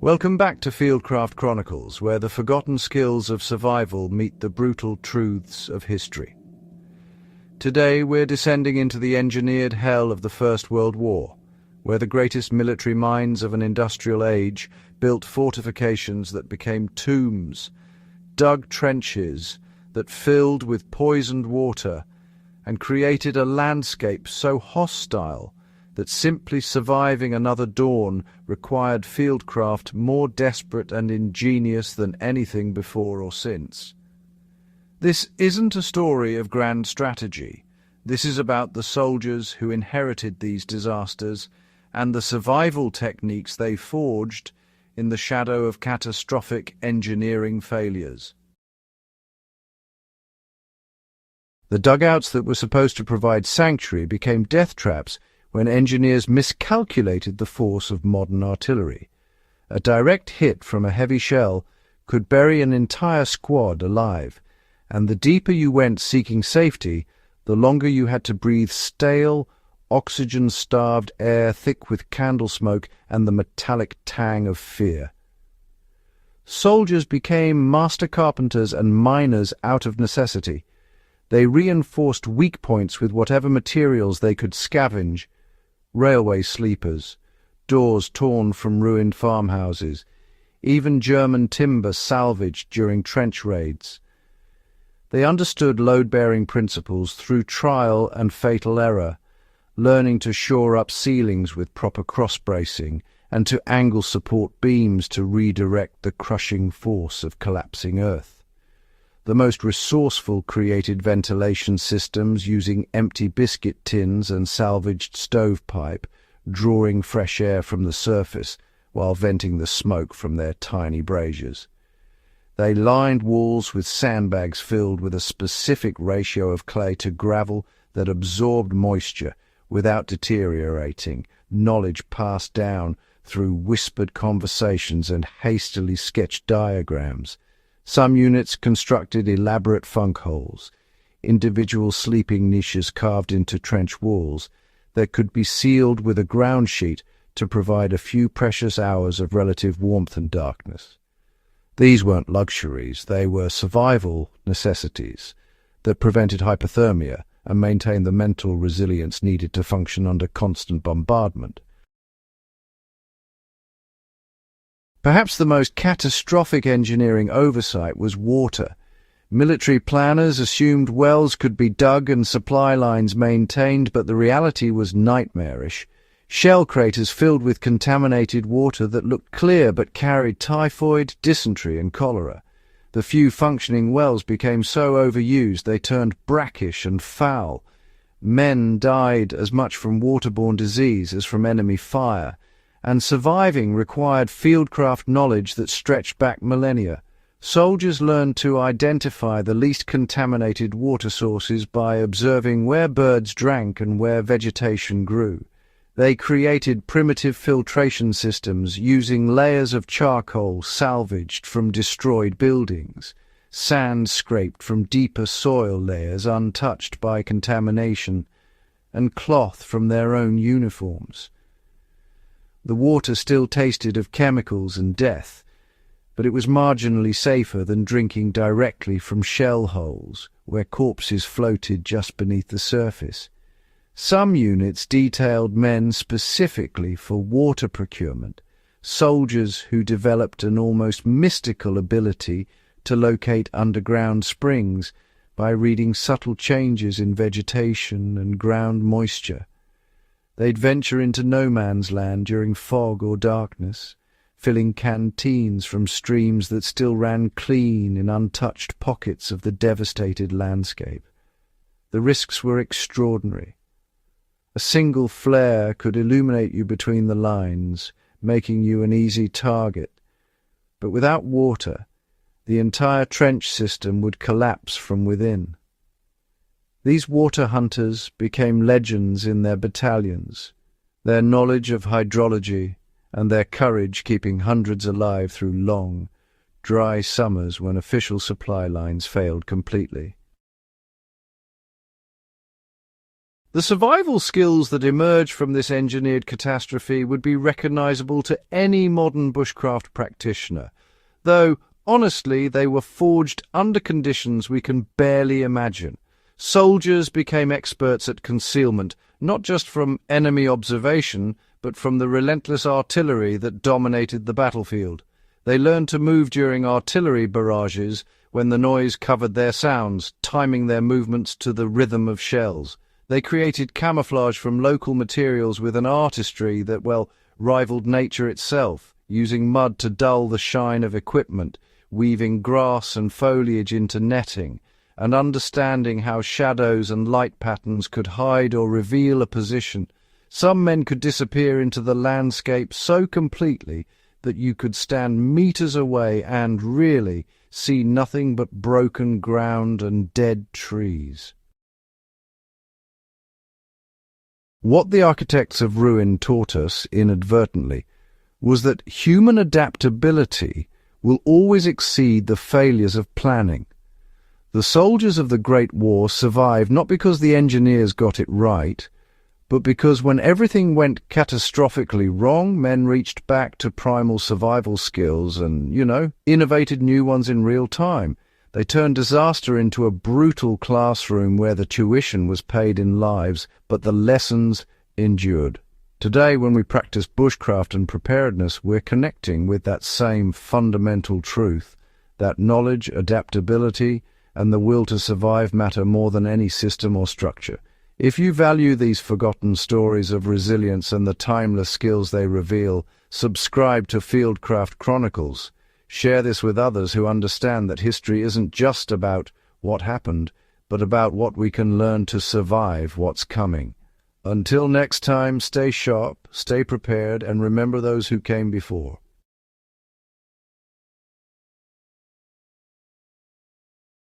Welcome back to Fieldcraft Chronicles, where the forgotten skills of survival meet the brutal truths of history. Today we're descending into the engineered hell of the First World War, where the greatest military minds of an industrial age built fortifications that became tombs, dug trenches that filled with poisoned water, and created a landscape so hostile that simply surviving another dawn required fieldcraft more desperate and ingenious than anything before or since. This isn't a story of grand strategy. This is about the soldiers who inherited these disasters and the survival techniques they forged in the shadow of catastrophic engineering failures. The dugouts that were supposed to provide sanctuary became death traps when engineers miscalculated the force of modern artillery. A direct hit from a heavy shell could bury an entire squad alive, and the deeper you went seeking safety, the longer you had to breathe stale, oxygen-starved air thick with candle smoke and the metallic tang of fear. Soldiers became master carpenters and miners out of necessity. They reinforced weak points with whatever materials they could scavenge: railway sleepers, doors torn from ruined farmhouses, even German timber salvaged during trench raids. They understood load-bearing principles through trial and fatal error, learning to shore up ceilings with proper cross-bracing and to angle support beams to redirect the crushing force of collapsing earth. The most resourceful created ventilation systems using empty biscuit tins and salvaged stovepipe, drawing fresh air from the surface while venting the smoke from their tiny braziers. They lined walls with sandbags filled with a specific ratio of clay to gravel that absorbed moisture without deteriorating, knowledge passed down through whispered conversations and hastily sketched diagrams. Some units constructed elaborate funk holes, individual sleeping niches carved into trench walls that could be sealed with a ground sheet to provide a few precious hours of relative warmth and darkness. These weren't luxuries, they were survival necessities that prevented hypothermia and maintained the mental resilience needed to function under constant bombardment. Perhaps the most catastrophic engineering oversight was water. Military planners assumed wells could be dug and supply lines maintained, but the reality was nightmarish. Shell craters filled with contaminated water that looked clear but carried typhoid, dysentery and cholera. The few functioning wells became so overused they turned brackish and foul. Men died as much from waterborne disease as from enemy fire, and surviving required fieldcraft knowledge that stretched back millennia. Soldiers learned to identify the least contaminated water sources by observing where birds drank and where vegetation grew. They created primitive filtration systems using layers of charcoal salvaged from destroyed buildings, sand scraped from deeper soil layers untouched by contamination, and cloth from their own uniforms. The water still tasted of chemicals and death, but it was marginally safer than drinking directly from shell holes, where corpses floated just beneath the surface. Some units detailed men specifically for water procurement, soldiers who developed an almost mystical ability to locate underground springs by reading subtle changes in vegetation and ground moisture. They'd venture into no man's land during fog or darkness, filling canteens from streams that still ran clean in untouched pockets of the devastated landscape. The risks were extraordinary. A single flare could illuminate you between the lines, making you an easy target. But without water, the entire trench system would collapse from within. These water hunters became legends in their battalions, their knowledge of hydrology and their courage keeping hundreds alive through long, dry summers when official supply lines failed completely. The survival skills that emerge from this engineered catastrophe would be recognizable to any modern bushcraft practitioner, though, honestly, they were forged under conditions we can barely imagine. Soldiers became experts at concealment, not just from enemy observation, but from the relentless artillery that dominated the battlefield. They learned to move during artillery barrages when the noise covered their sounds, timing their movements to the rhythm of shells. They created camouflage from local materials with an artistry that, well, rivaled nature itself, using mud to dull the shine of equipment, weaving grass and foliage into netting, and understanding how shadows and light patterns could hide or reveal a position. Some men could disappear into the landscape so completely that you could stand meters away and, really, see nothing but broken ground and dead trees. What the architects of ruin taught us, inadvertently, was that human adaptability will always exceed the failures of planning. The soldiers of the Great War survived not because the engineers got it right, but because when everything went catastrophically wrong, men reached back to primal survival skills and, innovated new ones in real time. They turned disaster into a brutal classroom where the tuition was paid in lives, but the lessons endured. Today, when we practice bushcraft and preparedness, we're connecting with that same fundamental truth, that knowledge, adaptability, and the will to survive matter more than any system or structure. If you value these forgotten stories of resilience and the timeless skills they reveal, subscribe to Fieldcraft Chronicles. Share this with others who understand that history isn't just about what happened, but about what we can learn to survive what's coming. Until next time, stay sharp, stay prepared, and remember those who came before.